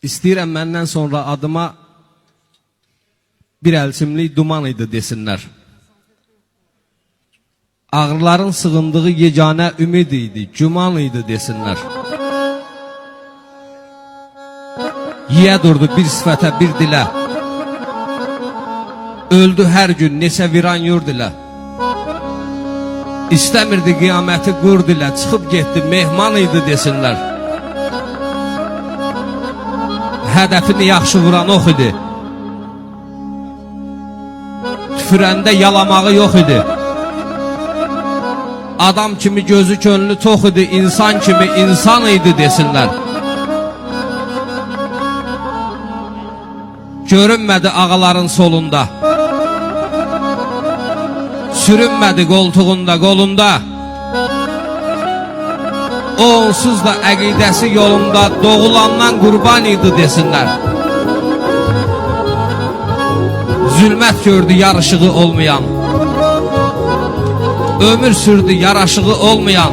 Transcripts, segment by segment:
İstəyirəm məndən sonra adıma bir əlçimlik duman idi desinlər. Ağrıların sığındığı yeganə ümid idi, güman idi desinlər. Yiyə durdu bir sifətə, bir dilə. Öldü hər gün neçə viran yurd ilə. İstəmirdi qiyaməti qurd ilə, çıxıb getdi mehman idi desinlər. Hədəfini yaxşı vuran ox idi. Tüfürəndə yalamağı yox idi. Adam kimi gözü könlü tox idi, insan kimi insan idi desinlər. Görünmədi ağaların solunda. Sürünmədi qoltuğunda, qolunda. O onsuz da əqidəsi yolunda doğulandan qurban idi desinlər. Zülmət gördü yarışığı olmayan. Ömür sürdü yaraşığı olmayan.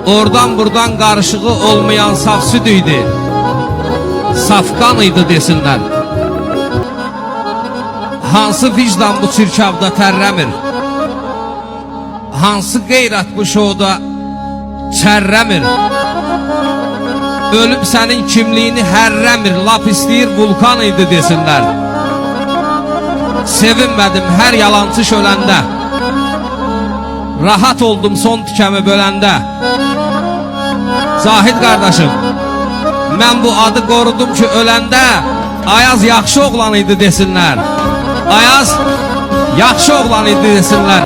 Oradan buradan qarışığı olmayan saf süd idi. Safqan idi desinlər. Hansı vicdan bu çirkavda tərrəmir? Hansı qeyrət bu şoda çərrəmir? Ölüm sənin kimliyini hərrəmir, lap istəyir vulkan idi desinlər. Sevinmədim hər yalancı öləndə. Rahat oldum son tükəmi böləndə. Zahid qardaşım, mən bu adı qorudum ki öləndə Ayaz yaxşı oğlan idi desinlər. Ayaz yaxşı oğlan idi desinlər.